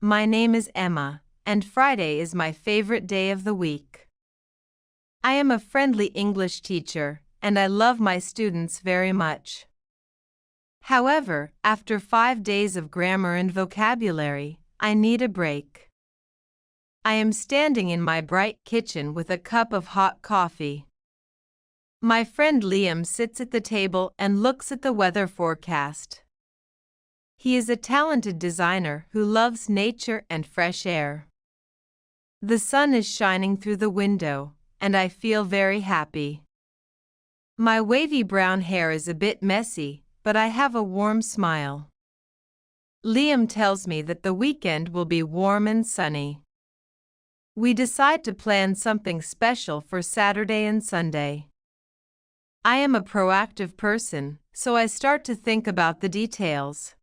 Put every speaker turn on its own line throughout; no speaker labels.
My name is Emma, and Friday is my favorite day of the week. I am a friendly English teacher, and I love my students very much. However, after 5 days of grammar and vocabulary, I need a break. I am standing in my bright kitchen with a cup of hot coffee. My friend Liam sits at the table and looks at the weather forecast. He is a talented designer who loves nature and fresh air. The sun is shining through the window, and I feel very happy. My wavy brown hair is a bit messy, but I have a warm smile. Liam tells me that the weekend will be warm and sunny. We decide to plan something special for Saturday and Sunday. I am a proactive person, so I start to think about the details.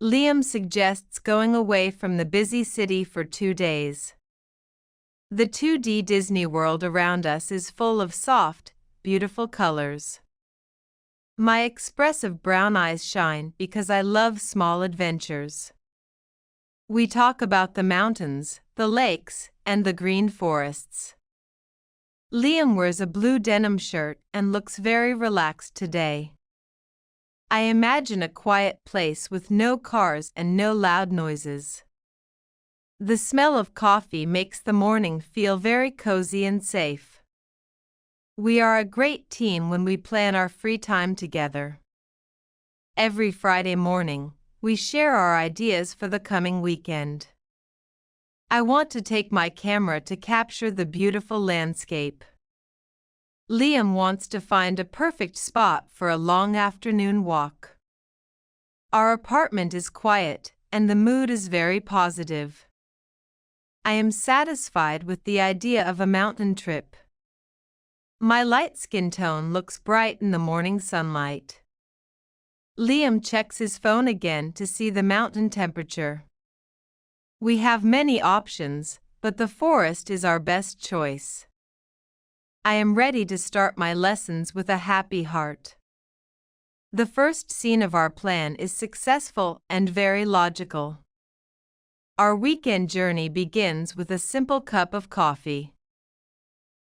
Liam suggests going away from the busy city for 2 days. The 2D Disney World around us is full of soft, beautiful colors. My expressive brown eyes shine because I love small adventures. We talk about the mountains, the lakes, and the green forests. Liam wears a blue denim shirt and looks very relaxed today. I imagine a quiet place with no cars and no loud noises. The smell of coffee makes the morning feel very cozy and safe. We are a great team when we plan our free time together. Every Friday morning, we share our ideas for the coming weekend. I want to take my camera to capture the beautiful landscape. Liam wants to find a perfect spot for a long afternoon walk. Our apartment is quiet, and the mood is very positive. I am satisfied with the idea of a mountain trip. My light skin tone looks bright in the morning sunlight. Liam checks his phone again to see the mountain temperature. We have many options, but the forest is our best choice. I am ready to start my lessons with a happy heart. The first scene of our plan is successful and very logical. Our weekend journey begins with a simple cup of coffee.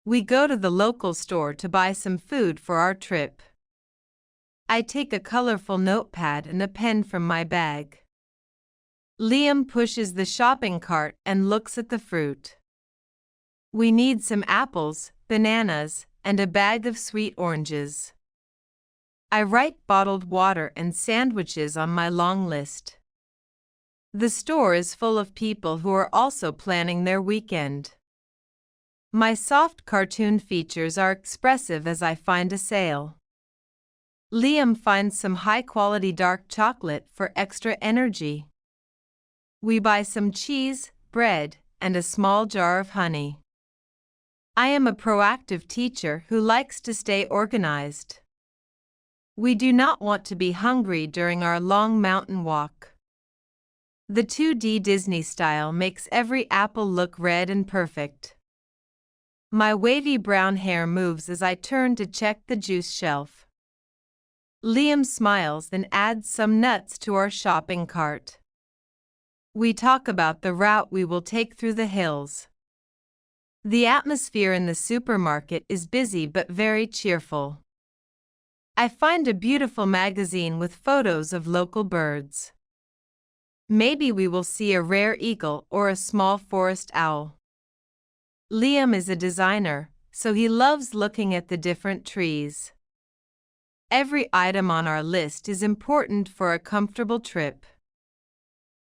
We go to the local store to buy some food for our trip. I take a colorful notepad and a pen from my bag. Liam pushes the shopping cart and looks at the fruit. We need some apples, bananas, and a bag of sweet oranges. I write bottled water and sandwiches on my long list. The store is full of people who are also planning their weekend. My soft cartoon features are expressive as I find a sale. Liam finds some high-quality dark chocolate for extra energy. We buy some cheese, bread, and a small jar of honey. I am a proactive teacher who likes to stay organized. We do not want to be hungry during our long mountain walk. The 2D Disney style makes every apple look red and perfect. My wavy brown hair moves as I turn to check the juice shelf. Liam smiles and adds some nuts to our shopping cart. We talk about the route we will take through the hills. The atmosphere in the supermarket is busy but very cheerful. I find a beautiful magazine with photos of local birds. Maybe we will see a rare eagle or a small forest owl. Liam is a designer, so he loves looking at the different trees. Every item on our list is important for a comfortable trip.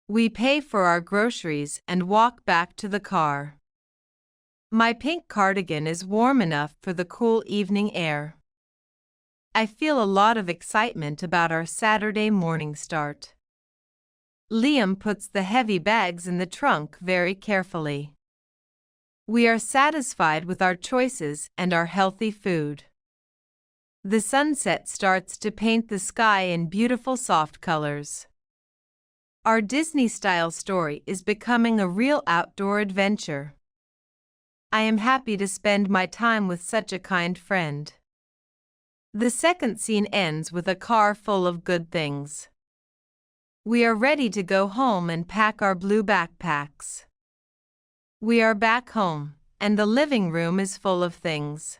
We pay for our groceries and walk back to the car. My pink cardigan is warm enough for the cool evening air. I feel a lot of excitement about our Saturday morning start. Liam puts the heavy bags in the trunk very carefully. We are satisfied with our choices and our healthy food. The sunset starts to paint the sky in beautiful soft colors. Our Disney-style story is becoming a real outdoor adventure. I am happy to spend my time with such a kind friend. The second scene ends with a car full of good things. We are ready to go home and pack our blue backpacks. We are back home, and the living room is full of things.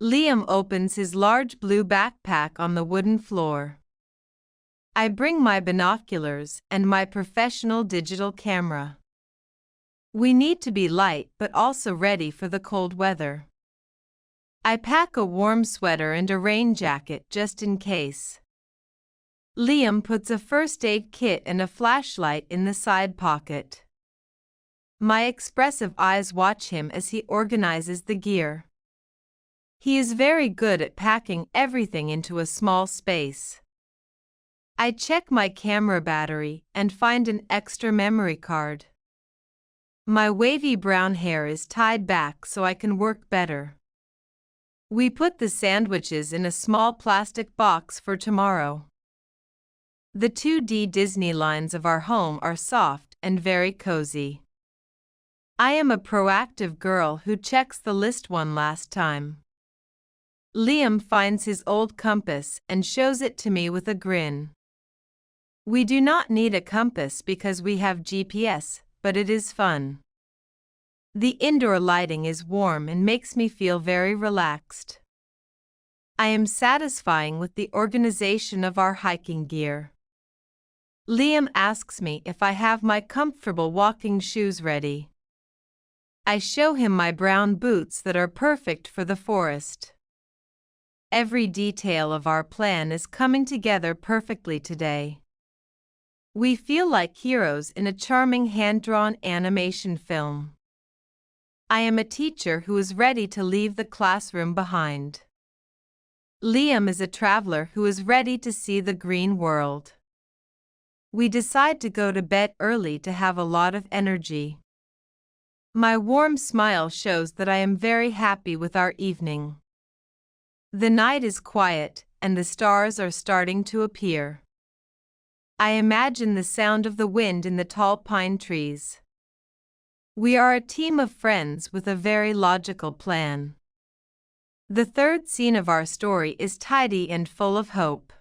Liam opens his large blue backpack on the wooden floor. I bring my binoculars and my professional digital camera. We need to be light but also ready for the cold weather. I pack a warm sweater and a rain jacket just in case. Liam puts a first aid kit and a flashlight in the side pocket. My expressive eyes watch him as he organizes the gear. He is very good at packing everything into a small space. I check my camera battery and find an extra memory card. My wavy brown hair is tied back so I can work better. We put the sandwiches in a small plastic box for tomorrow. The 2D Disney lines of our home are soft and very cozy. I am a proactive girl who checks the list one last time. Liam finds his old compass and shows it to me with a grin. We do not need a compass because we have GPS, but it is fun. The indoor lighting is warm and makes me feel very relaxed. I am satisfying with the organization of our hiking gear. Liam asks me if I have my comfortable walking shoes ready. I show him my brown boots that are perfect for the forest. Every detail of our plan is coming together perfectly today. We feel like heroes in a charming hand-drawn animation film. I am a teacher who is ready to leave the classroom behind. Liam is a traveler who is ready to see the green world. We decide to go to bed early to have a lot of energy. My warm smile shows that I am very happy with our evening. The night is quiet, and the stars are starting to appear. I imagine the sound of the wind in the tall pine trees. We are a team of friends with a very logical plan. The third scene of our story is tidy and full of hope.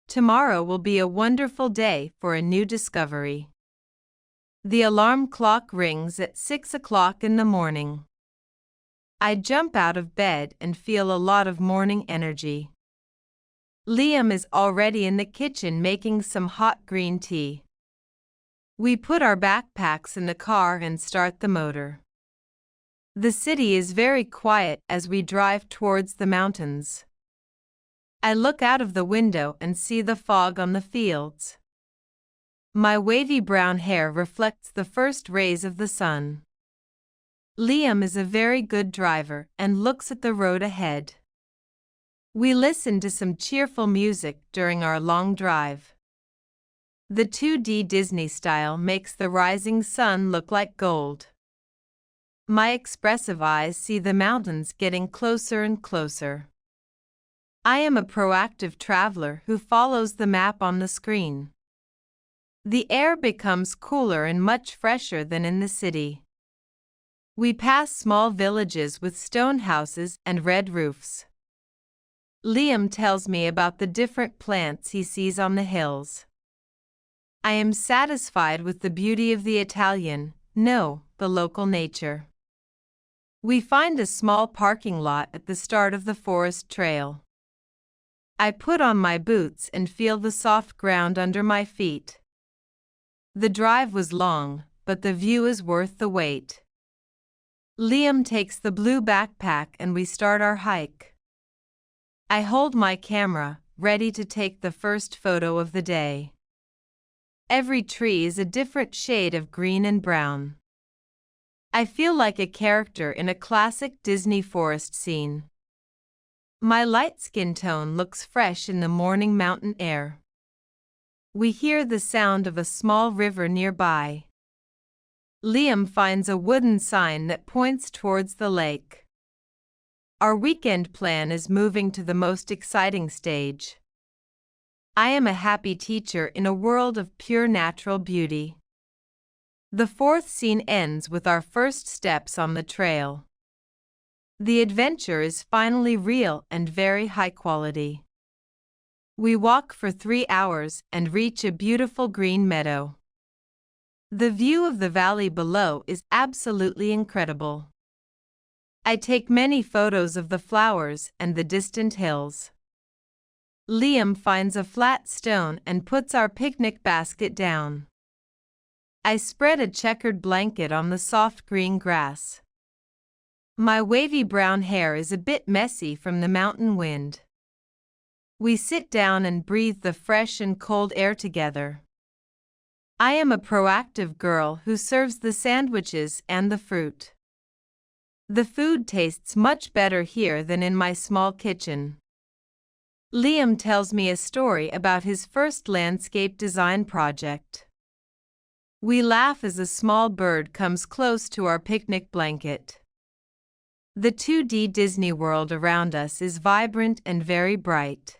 Tomorrow will be a wonderful day for a new discovery. The alarm clock rings at 6 o'clock in the morning. I jump out of bed and feel a lot of morning energy. Liam is already in the kitchen making some hot green tea. We put our backpacks in the car and start the motor. The city is very quiet as we drive towards the mountains. I look out of the window and see the fog on the fields. My wavy brown hair reflects the first rays of the sun. Liam is a very good driver and looks at the road ahead. We listen to some cheerful music during our long drive. The 2D Disney style makes the rising sun look like gold. My expressive eyes see the mountains getting closer and closer. I am a proactive traveler who follows the map on the screen. The air becomes cooler and much fresher than in the city. We pass small villages with stone houses and red roofs. Liam tells me about the different plants he sees on the hills. I am satisfied with the beauty of the the local nature. We find a small parking lot at the start of the forest trail. I put on my boots and feel the soft ground under my feet. The drive was long, but the view is worth the wait. Liam takes the blue backpack and we start our hike. I hold my camera, ready to take the first photo of the day. Every tree is a different shade of green and brown. I feel like a character in a classic Disney forest scene. My light skin tone looks fresh in the morning mountain air. We hear the sound of a small river nearby. Liam finds a wooden sign that points towards the lake. Our weekend plan is moving to the most exciting stage. I am a happy teacher in a world of pure natural beauty. The fourth scene ends with our first steps on the trail. The adventure is finally real and very high quality. We walk for 3 hours and reach a beautiful green meadow. The view of the valley below is absolutely incredible. I take many photos of the flowers and the distant hills. Liam finds a flat stone and puts our picnic basket down. I spread a checkered blanket on the soft green grass. My wavy brown hair is a bit messy from the mountain wind. We sit down and breathe the fresh and cold air together. I am a proactive girl who serves the sandwiches and the fruit. The food tastes much better here than in my small kitchen. Liam tells me a story about his first landscape design project. We laugh as a small bird comes close to our picnic blanket. The 2D Disney World around us is vibrant and very bright.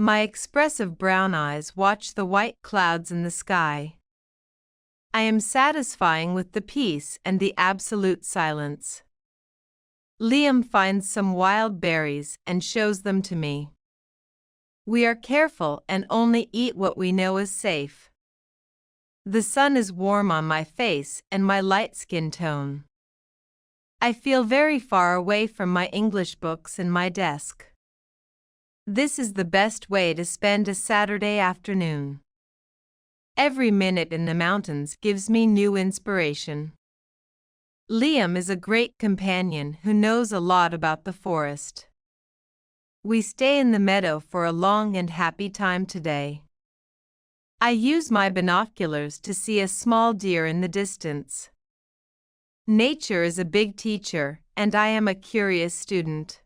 My expressive brown eyes watch the white clouds in the sky. I am satisfying with the peace and the absolute silence. Liam finds some wild berries and shows them to me. We are careful and only eat what we know is safe. The sun is warm on my face and my light skin tone. I feel very far away from my English books and my desk. This is the best way to spend a Saturday afternoon. Every minute in the mountains gives me new inspiration. Liam is a great companion who knows a lot about the forest. We stay in the meadow for a long and happy time today. I use my binoculars to see a small deer in the distance. Nature is a big teacher, and I am a curious student.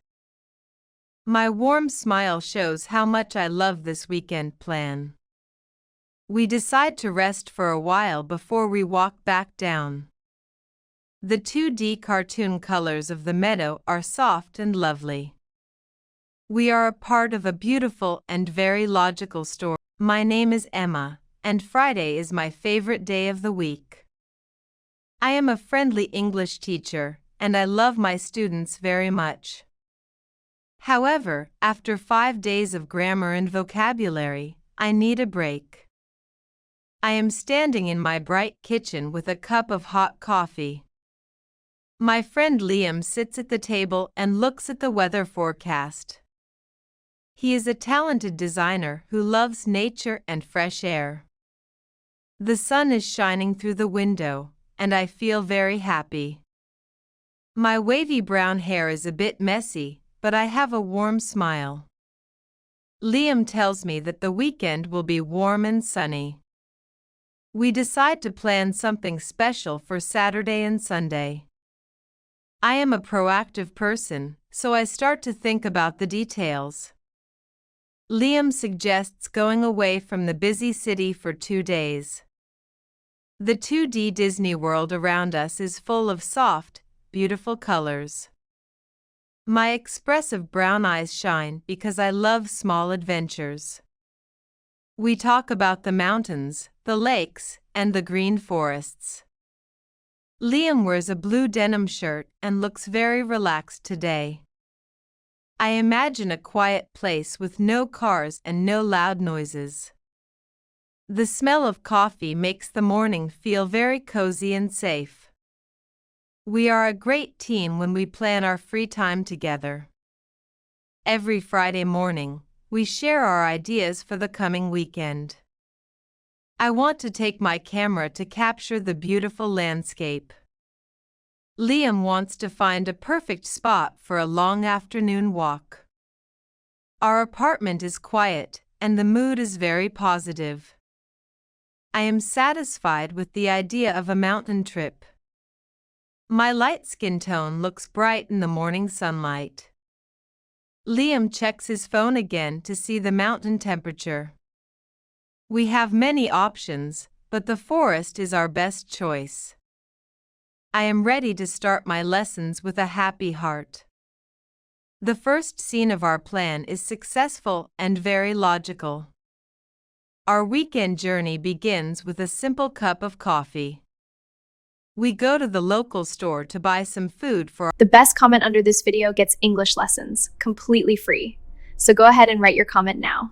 My warm smile shows how much I love this weekend plan. We decide to rest for a while before we walk back down. The 2D cartoon colors of the meadow are soft and lovely. We are a part of a beautiful and very logical story. My name is Emma, and Friday is my favorite day of the week. I am a friendly English teacher, and I love my students very much. However, after 5 days of grammar and vocabulary, I need a break. I am standing in my bright kitchen with a cup of hot coffee. My friend Liam sits at the table and looks at the weather forecast. He is a talented designer who loves nature and fresh air. The sun is shining through the window, and I feel very happy. My wavy brown hair is a bit messy, but I have a warm smile. Liam tells me that the weekend will be warm and sunny. We decide to plan something special for Saturday and Sunday. I am a proactive person, so I start to think about the details. Liam suggests going away from the busy city for 2 days. The 2D Disney World around us is full of soft, beautiful colors. My expressive brown eyes shine because I love small adventures. We talk about the mountains, the lakes, and the green forests. Liam wears a blue denim shirt and looks very relaxed today. I imagine a quiet place with no cars and no loud noises. The smell of coffee makes the morning feel very cozy and safe. We are a great team when we plan our free time together. Every Friday morning, we share our ideas for the coming weekend. I want to take my camera to capture the beautiful landscape. Liam wants to find a perfect spot for a long afternoon walk. Our apartment is quiet, and the mood is very positive. I am satisfied with the idea of a mountain trip. My light skin tone looks bright in the morning sunlight. Liam checks his phone again to see the mountain temperature. We have many options, but the forest is our best choice. I am ready to start my lessons with a happy heart. The first scene of our plan is successful and very logical. Our weekend journey begins with a simple cup of coffee. We go to the local store to buy some food for
The best comment under this video gets English lessons, completely free. so go ahead and write your comment now.